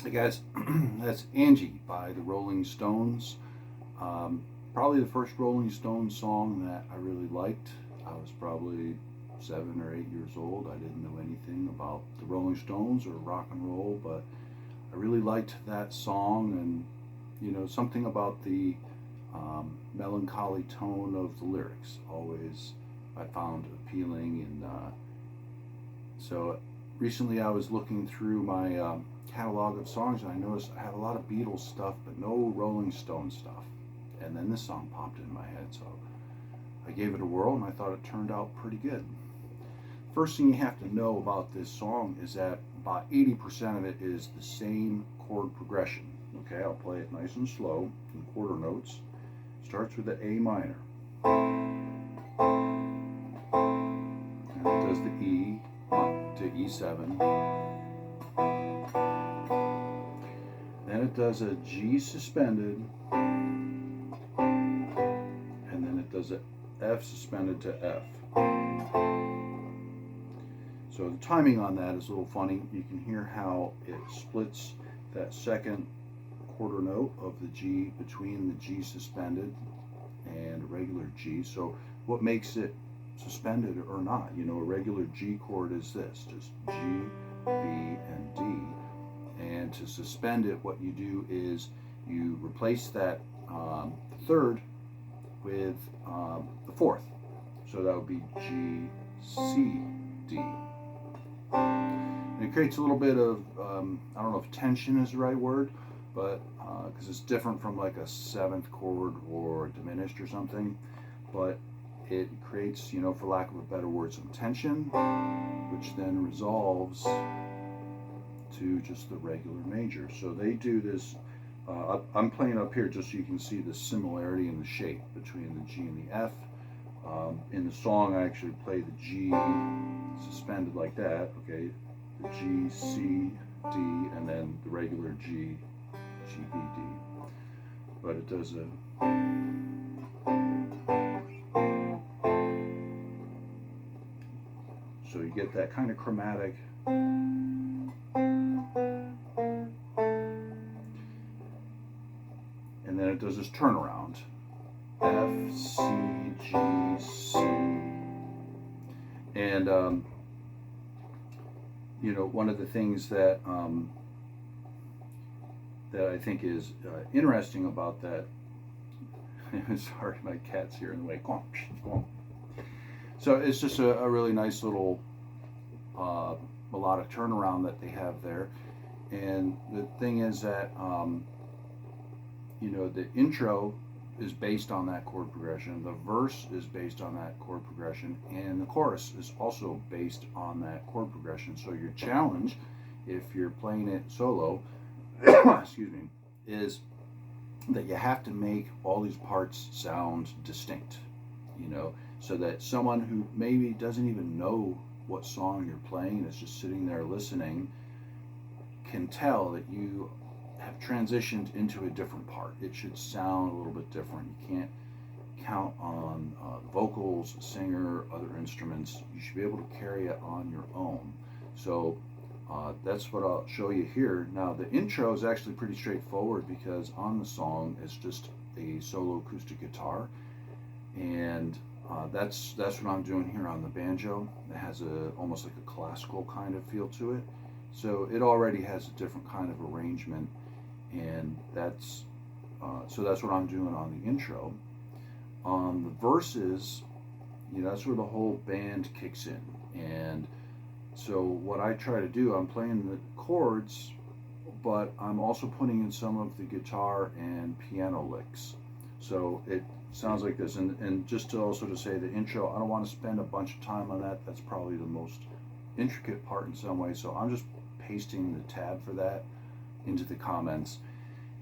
Hey guys, that's Angie by the Rolling Stones. Probably the first Rolling Stones song that I really liked. I was probably 7 or 8 years old. I didn't know anything about the Rolling Stones or rock and roll, but I really liked that song, and something about the melancholy tone of the lyrics always I found appealing. And so recently I was looking through my catalog of songs, and I noticed I had a lot of Beatles stuff but no Rolling Stone stuff, and then this song popped in my head, so I gave it a whirl and I thought it turned out pretty good. First thing you have to know about this song is that about 80% of it is the same chord progression. Okay, I'll play it nice and slow in quarter notes. Starts with the A minor, and it does the E to E7. Then it does a G suspended, and then it does a F suspended to F. So the timing on that is a little funny. You can hear how it splits that second quarter note of the G between the G suspended and a regular G. So what makes it suspended or not? A regular G chord is this, just G, B, and D. And to suspend it, what you do is you replace that third with the fourth. So that would be G, C, D. And it creates a little bit of, I don't know if tension is the right word, but because it's different from like a seventh chord or diminished or something, but it creates, for lack of a better word, some tension, which then resolves to just the regular major. So they do this, I'm playing up here just so you can see the similarity in the shape between the G and the F. In the song I actually play the G suspended like that, okay, the G, C, D, and then the regular G, G, B, D. But it does a so you get that kind of chromatic. And then it does this turnaround. F, C, G, C. And, one of the things that that I think is interesting about that, sorry, my cat's here in the way. Go on. So it's just a really nice little melodic turnaround that they have there. And the thing is that, the intro is based on that chord progression, the verse is based on that chord progression, and the chorus is also based on that chord progression. So your challenge, if you're playing it solo, excuse me, is that you have to make all these parts sound distinct, so that someone who maybe doesn't even know what song you're playing and is just sitting there listening can tell that you have transitioned into a different part. It should sound a little bit different. You can't count on the vocals, the singer, other instruments. You should be able to carry it on your own. So that's what I'll show you here. Now the intro is actually pretty straightforward because on the song it's just a solo acoustic guitar, and that's what I'm doing here on the banjo. It has almost like a classical kind of feel to it. So it already has a different kind of arrangement, and that's what I'm doing on the intro. On the verses, that's where the whole band kicks in. And so what I try to do, I'm playing the chords, but I'm also putting in some of the guitar and piano licks. So it sounds like this. And just to also to say the intro, I don't want to spend a bunch of time on that. That's probably the most intricate part in some way. So I'm just pasting the tab for that into the comments,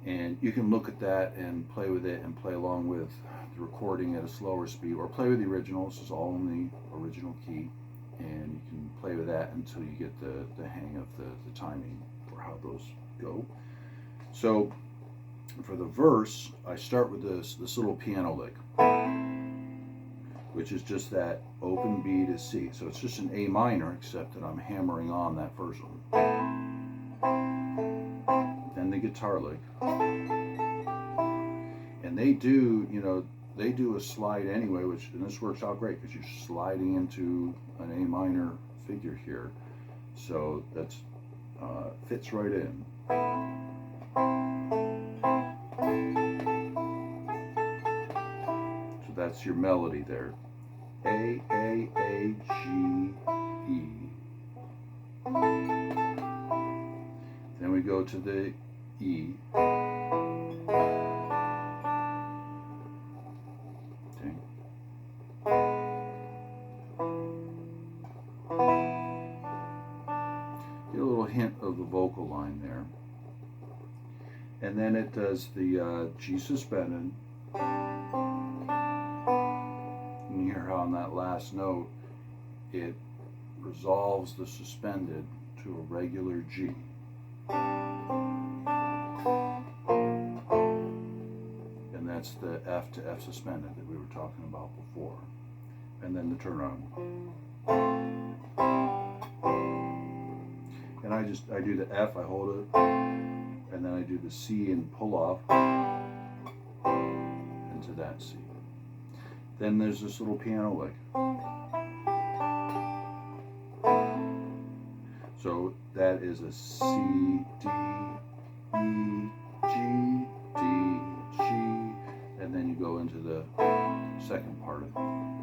and you can look at that and play with it and play along with the recording at a slower speed, or play with the original. This is all in the original key, and you can play with that until you get the hang of the timing for how those go. So for the verse, I start with this little piano lick, which is just that open B to C. So it's just an A minor, except that I'm hammering on that first one. the guitar lick. And they do, they do a slide anyway, and this works out great because you're sliding into an A minor figure here. So that's fits right in. So that's your melody there. A, G, E. Then we go to the E. Okay. Get a little hint of the vocal line there. And then it does the G suspended. And you hear how on that last note it resolves the suspended to a regular G. And that's the F to F suspended that we were talking about before. And then the turnaround. And I do the F, I hold it, and then I do the C and pull off into that C. Then there's this little piano lick. So that is a C, D, E, G, D, G, and then you go into the second part of the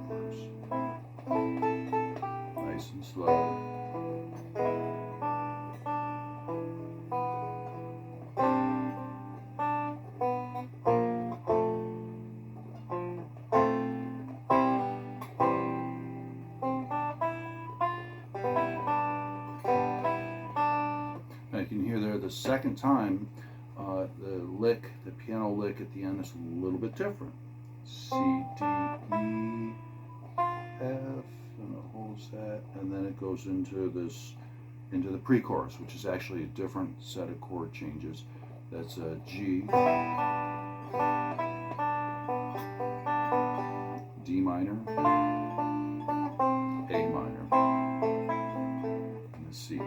verse. Nice and slow. You can hear there the second time, the piano lick at the end is a little bit different. C, D, E, F, and it holds that, and then it goes into the pre-chorus, which is actually a different set of chord changes. That's a G, D minor, A minor, and the C.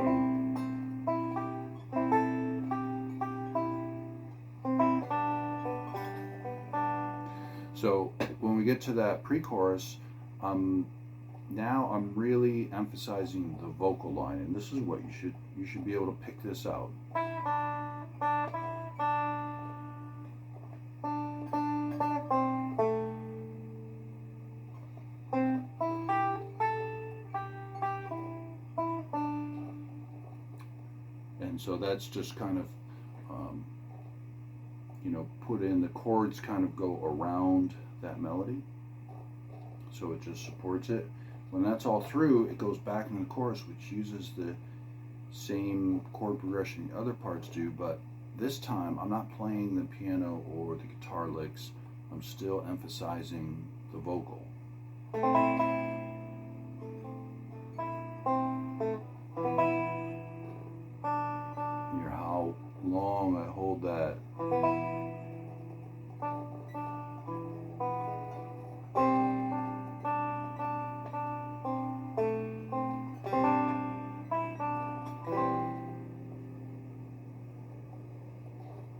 So when we get to that pre-chorus, now I'm really emphasizing the vocal line, and this is what you should be able to pick this out. And so that's just kind of put in the chords kind of go around that melody, so it just supports it. When that's all through, it goes back in the chorus, which uses the same chord progression the other parts do, but this time I'm not playing the piano or the guitar licks. I'm still emphasizing the vocal. You hear how long I hold that.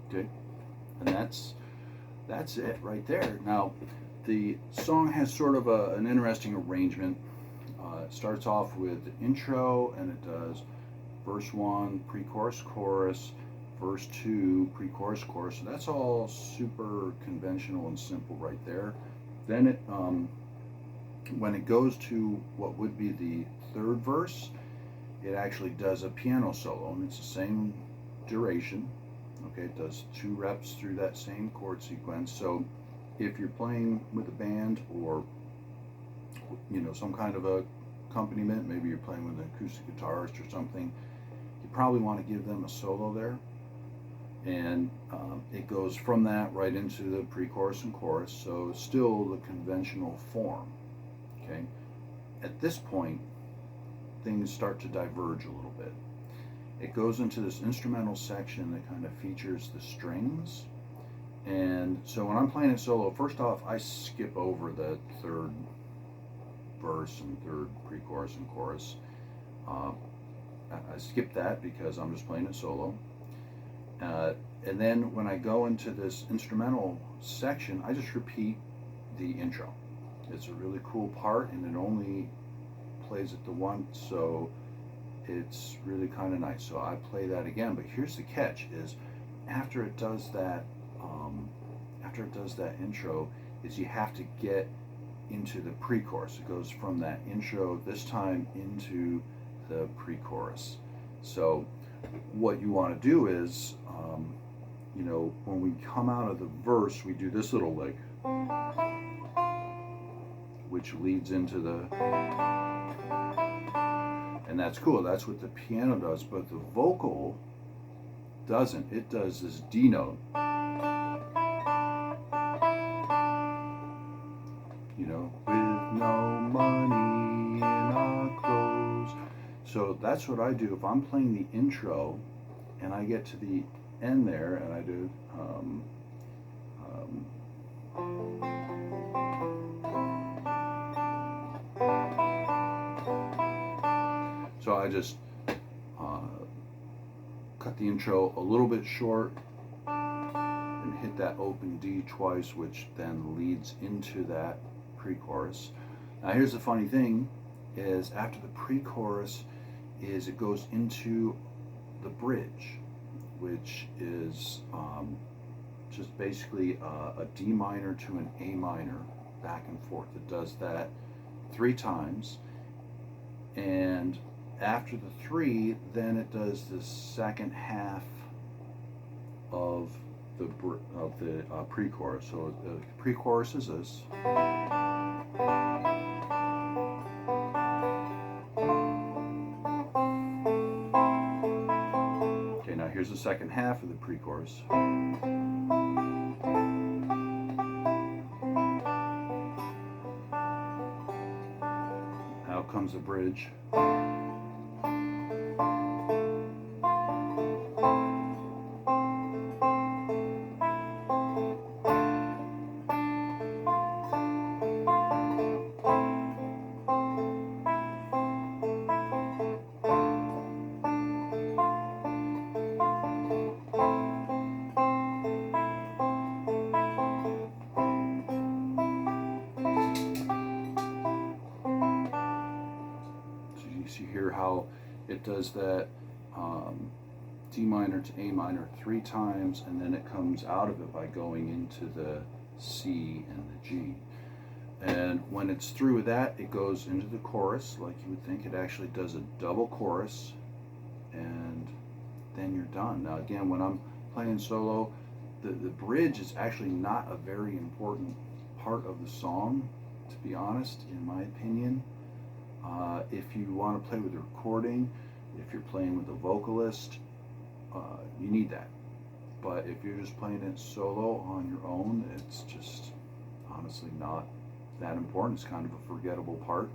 Okay, and that's it right there. Now, the song has sort of an interesting arrangement. It starts off with the intro, and it does verse 1, pre-chorus, chorus, verse 2, pre-chorus, chorus. So that's all super conventional and simple right there. Then it, when it goes to what would be the third verse, it actually does a piano solo, and it's the same duration. Okay, it does 2 reps through that same chord sequence. So if you're playing with a band or some kind of a accompaniment, maybe you're playing with an acoustic guitarist or something, you probably want to give them a solo there. And it goes from that right into the pre-chorus and chorus, so still the conventional form. Okay, at this point things start to diverge a little bit. It goes into this instrumental section that kind of features the strings. And so when I'm playing it solo, first off, I skip over the third verse and third pre-chorus and chorus. I skip that because I'm just playing it solo. And then when I go into this instrumental section, I just repeat the intro. It's a really cool part, and it only plays it the once, so it's really kind of nice. So I play that again, but here's the catch: is after it does that intro, is you have to get into the pre-chorus. It goes from that intro this time into the pre-chorus. So what you want to do is, you know, when we come out of the verse, we do this little lick, which leads into the, and that's cool. That's what the piano does, but the vocal doesn't. It does this D note. You know, with no money in our clothes. So that's what I do. If I'm playing the intro and I get to the end there and I do so I just cut the intro a little bit short and hit that open D twice, which then leads into that pre-chorus. Now here's the funny thing, is after the pre-chorus is it goes into the bridge, which is just basically a D minor to an A minor, back and forth. It does that 3 times, and after the 3, then it does the second half of the pre-chorus. So the pre-chorus is this. Okay, now here's the second half of the pre-chorus. Out comes the bridge. You hear how it does that D minor to A minor 3 times, and then it comes out of it by going into the C and the G. And when it's through with that, it goes into the chorus like you would think. It actually does a double chorus, and then you're done. Now again, when I'm playing solo, the bridge is actually not a very important part of the song, to be honest, in my opinion. If you want to play with the recording, if you're playing with a vocalist, you need that. But if you're just playing it solo on your own, it's just honestly not that important. It's kind of a forgettable part.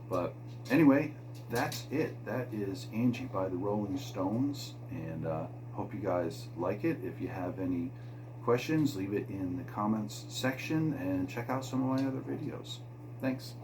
But anyway, that's it. That is Angie by the Rolling Stones, and hope you guys like it. If you have any questions, leave it in the comments section and check out some of my other videos. Thanks.